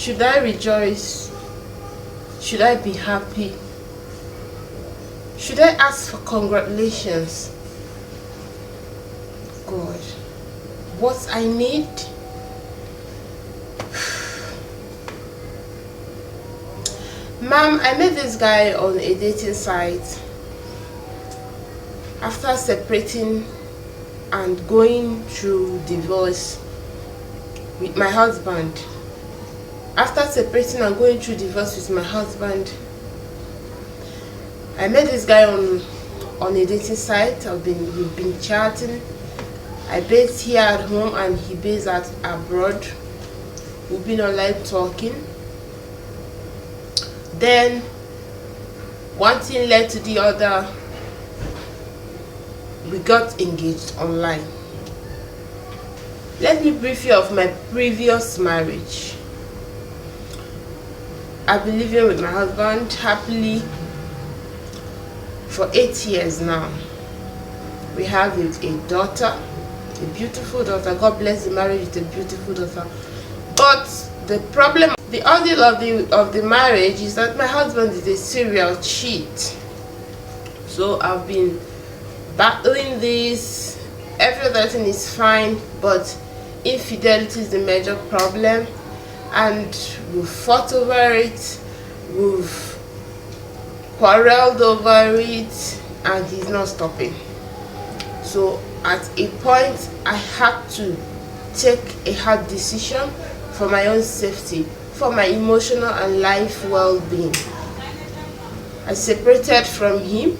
Should I rejoice? Should I be happy? Should I ask for congratulations? God, what I need? Ma'am, I met this guy on a dating site. After separating and going through divorce with my husband, I met this guy on a dating site. We've been chatting. I base here at home and he based at abroad. We've been online talking. Then one thing led to the other. We got engaged online. Let me brief you of my previous marriage. I've been living with my husband happily for 8 years now. We have a daughter, a beautiful daughter. God bless the marriage with a beautiful daughter. But the problem, the ordeal of the marriage is that my husband is a serial cheat. So I've been battling this. Every other thing is fine, but infidelity is the major problem, and we've fought over it, we've quarreled over it, and he's not stopping. So at a point I had to take a hard decision for my own safety, for my emotional and life well-being. I separated from him.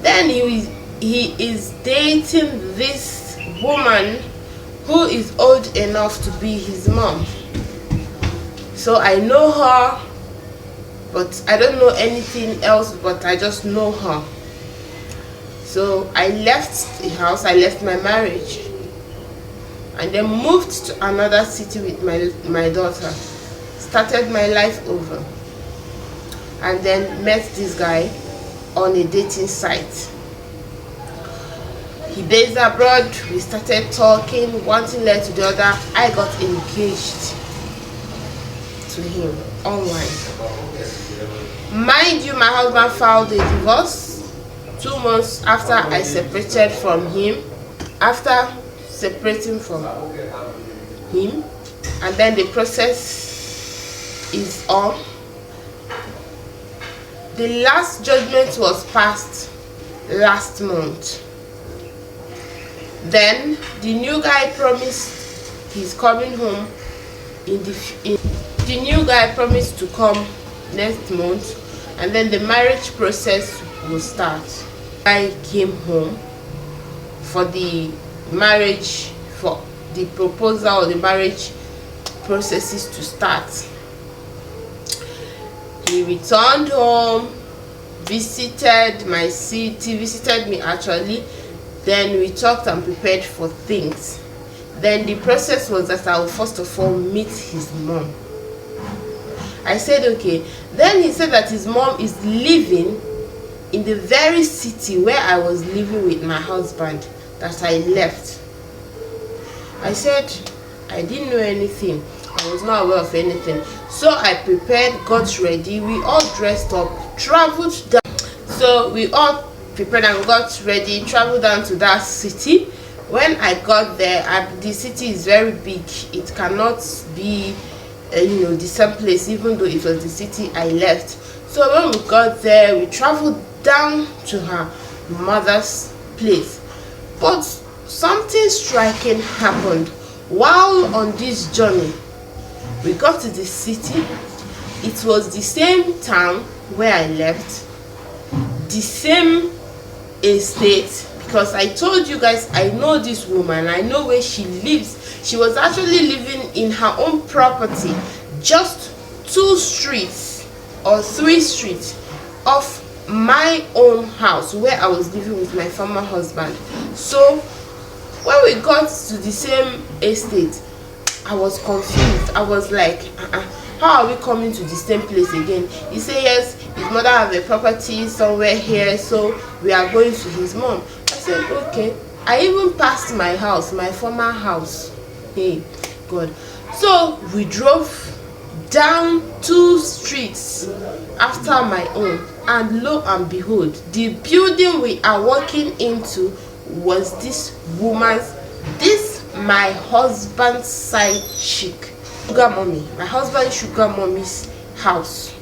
Then he is dating this woman who is old enough to be his mom. So I know her, but I don't know anything else, but I just know her. So I left the house, I left my marriage, and then moved to another city with my daughter. Started my life over, and then met this guy on a dating site. He based abroad. We started talking. One thing led to the other. I got engaged to him online. Mind you, my husband filed a divorce 2 months after I separated from him. After separating from him, and then the process is on. The last judgment was passed last month. Then the new guy promised he's coming home the new guy promised to come next month, and then the marriage process will start. I came home for the marriage, for the proposal or the marriage processes to start. He returned home, visited my city, visited me actually. Then we talked and prepared for things. Then the process was that I would first of all meet his mom. I said okay. Then he said that his mom is living in the very city where I was living with my husband that I left. I said I didn't know anything. I was not aware of anything. So I prepared, got ready. We all dressed up, traveled down. So we all prepared and got ready, traveled down to that city. When I got there, the city is very big. It cannot be the same place, even though it was the city I left. So when we got there, we traveled down to her mother's place. But something striking happened while on this journey. We got to the city. It was the same town where I left, the same estate, because I told you guys I know this woman, I know where she lives. She was actually living in her own property, just 2 streets or 3 streets off my own house where I was living with my former husband. So when we got to the same estate, I was confused. I was like, how are we coming to the same place again? He said yes, his mother has a property somewhere here, so we are going to his mom. I said okay. I even passed my house, my former house. Hey God, So we drove down 2 streets after my own, and lo and behold, the building we are walking into was this my husband's side chick, sugar mommy, my husband's sugar mommy's house.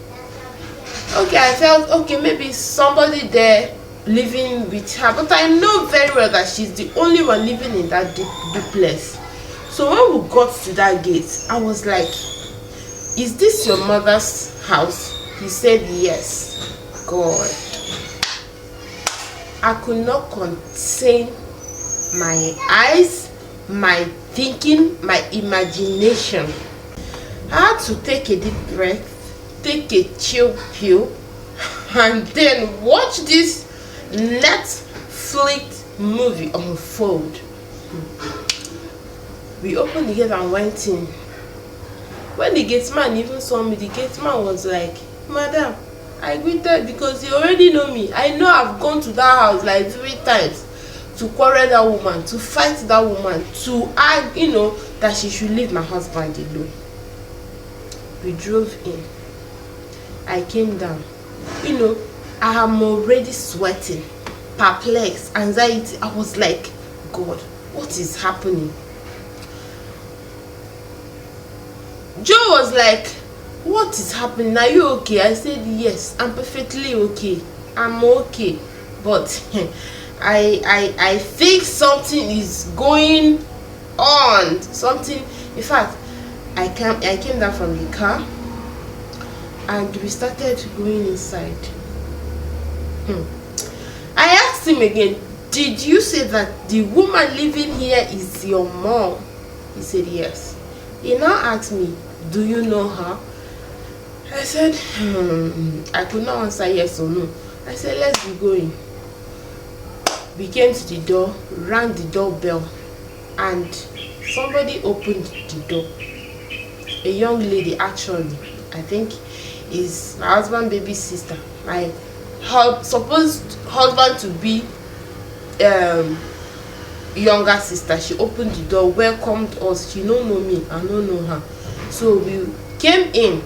Okay, I felt okay, maybe somebody there living with her, but I know very well that she's the only one living in that duplex. So when we got to that gate, I was like, is this your mother's house? He said yes. God, I could not contain my eyes, my thinking, my imagination. I had to take a deep breath, take a chill pill, and then watch this Netflix movie unfold. We opened the gate and went in. When the gate man even saw me, the gate man was like, "Madam, I greeted because you already know me. I know I've gone to that house like 3 times to quarrel that woman, to fight that woman, to argue, that she should leave my husband alone." We drove in. I came down. I am already sweating, perplexed, anxiety. I was like, God, what is happening? Joe was like, what is happening? Are you okay? I said, yes, I'm perfectly okay. I'm okay. But I think something is going on. Something, in fact, I came down from the car and we started going inside. I asked him again, did you say that the woman living here is your mom? He said yes. He now asked me, do you know her? I said, I could not answer yes or no. I said, let's be going. We came to the door, rang the doorbell, and somebody opened the door. A young lady, actually, I think is my husband's baby sister. My supposed husband to be younger sister. She opened the door, welcomed us. She don't know me, I don't know her. So we came in,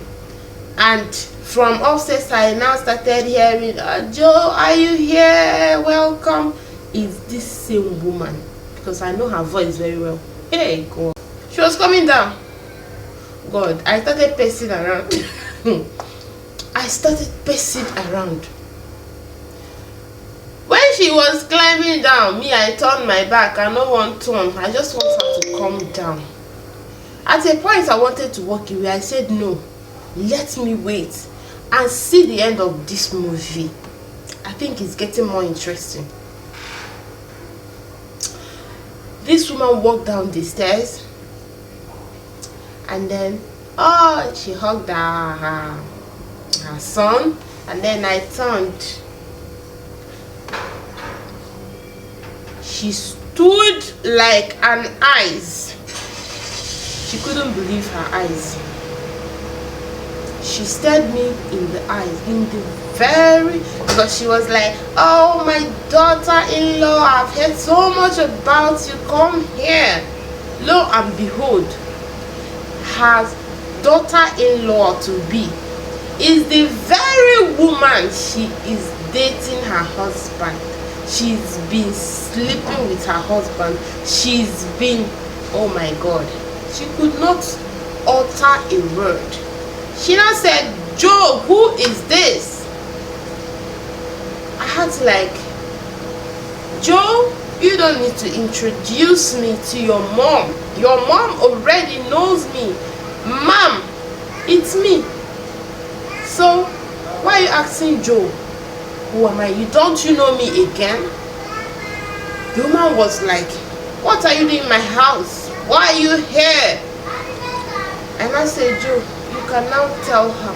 and from upstairs I now started hearing, Joe, are you here? Welcome. Is this same woman? Because I know her voice very well. Hey God, she was coming down. God, I started pacing around. I started pacing around. When she was climbing down, I turned my back. I no want to turn. I just want her to come down. At a point, I wanted to walk away. I said, no, let me wait and see the end of this movie. I think it's getting more interesting. This woman walked down the stairs, and then, she hugged her son, and then I turned. She stood like an eyes. She couldn't believe her eyes. She stared me in the eyes, because she was like, oh, my daughter-in-law, I've heard so much about you, come here. Lo and behold, her daughter-in-law to be is the very woman she is dating her husband. She's been sleeping with her husband. She's been, oh my God, she could not utter a word. She now said, Joe, who is this? I had to Joe, you don't need to introduce me to your mom. Your mom already knows me. Mom, it's me. So, why are you asking Joe? Who am I? Don't you know me again? The woman was like, what are you doing in my house? Why are you here? And I said, Joe, you can now tell her.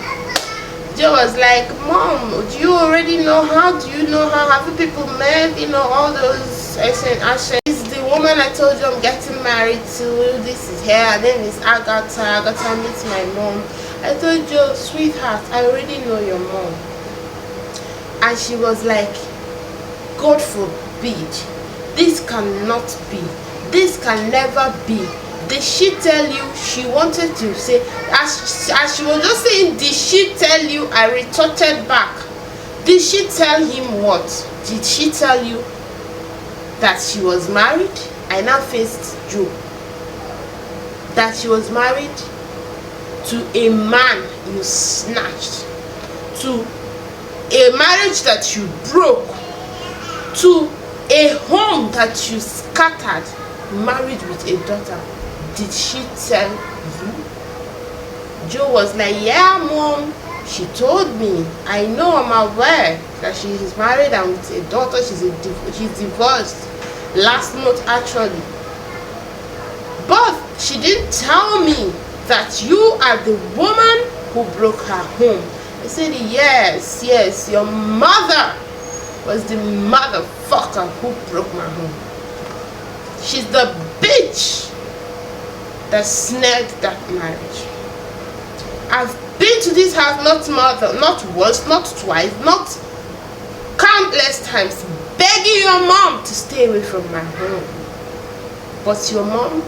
Joe was like, Mom, do you already know her? Do you know her? Have you people met? All those Ashen. This is the woman I told you I'm getting married to. This is her. Her name is Agatha. Agatha meets my mom. I told Joe, sweetheart, I already know your mom. And she was like, God forbid, this cannot be. This can never be. Did she tell you? She wanted to say, as she was just saying, did she tell you? I retorted back. Did she tell him what? Did she tell you that she was married? I now faced Joe. That she was married to a man you snatched, to a marriage that you broke, to a home that you scattered, married with a daughter. Did she tell you? Joe was like, yeah, mom, she told me. I know, I'm aware that she is married and with a daughter. She's divorced last month actually. But she didn't tell me that you are the woman who broke her home. I said, yes, your mother was the motherfucker who broke my home. She's the bitch that snared that marriage. I've been to this house not once, not twice, not countless times, begging your mom to stay away from my home. But your mom,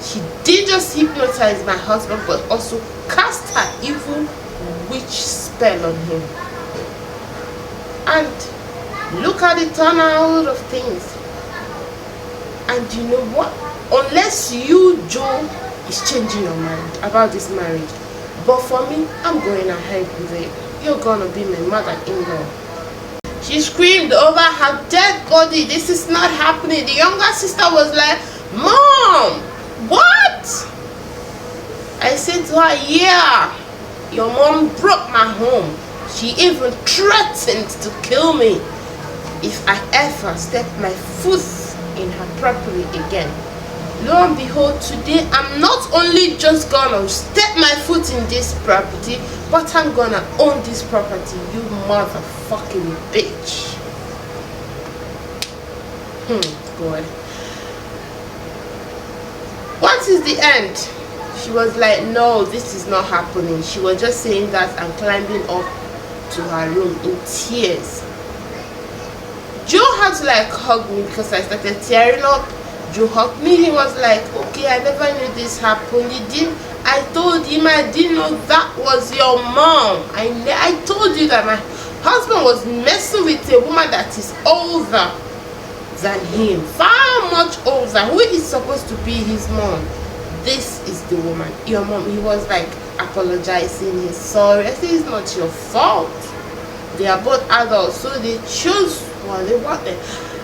she didn't just hypnotize my husband, but also cast her evil witch spell on him. And look at the turnout of things. And you know what? Unless you, Joe, is changing your mind about this marriage. But for me, I'm going ahead with it. You're gonna be my mother-in-law. She screamed over her dead body. This is not happening. The younger sister was like, Mom, what? I said to her, yeah, your mom broke my home. She even threatened to kill me if I ever step my foot in her property again. Lo and behold, today I'm not only just gonna step my foot in this property, but I'm gonna own this property, you motherfucking bitch. God. What is the end? She was like, no, this is not happening. She was just saying that and climbing up to her room in tears. Joe had to like hug me because I started tearing up. Joe hugged me. He was like, okay, I never knew this happened. I told him I didn't know that was your mom. I told you that my husband was messing with a woman that is older than him, far much older, who is supposed to be his mom. This is the woman, your mom. He was like apologizing, he's sorry. I said, it's not your fault. They are both adults, so they choose what they wanted.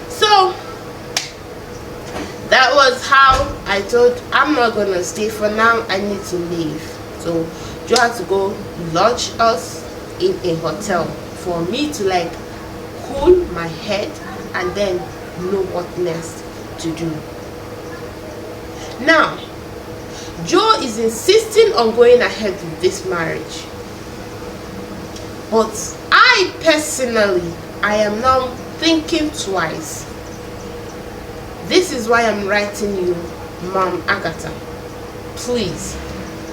So that was how I told, I'm not gonna stay for now, I need to leave. So Joe had to go lodge us in a hotel for me to like cool my head and then know what next to do. Now Joe is insisting on going ahead with this marriage, but I personally, I am now thinking twice. This is why I'm writing you, Mom Agatha. Please,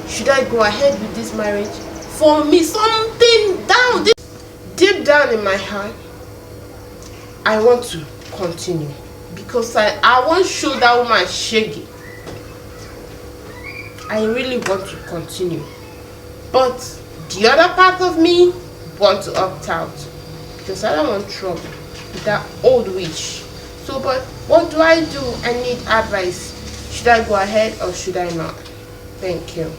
should I go ahead with this marriage? For me, something down deep down in my heart, I want to continue, because I won't show that woman shaggy. I really want to continue, but the other part of me want to opt out because I don't want trouble with that old witch. So, but what do? I need advice. Should I go ahead or should I not? Thank you.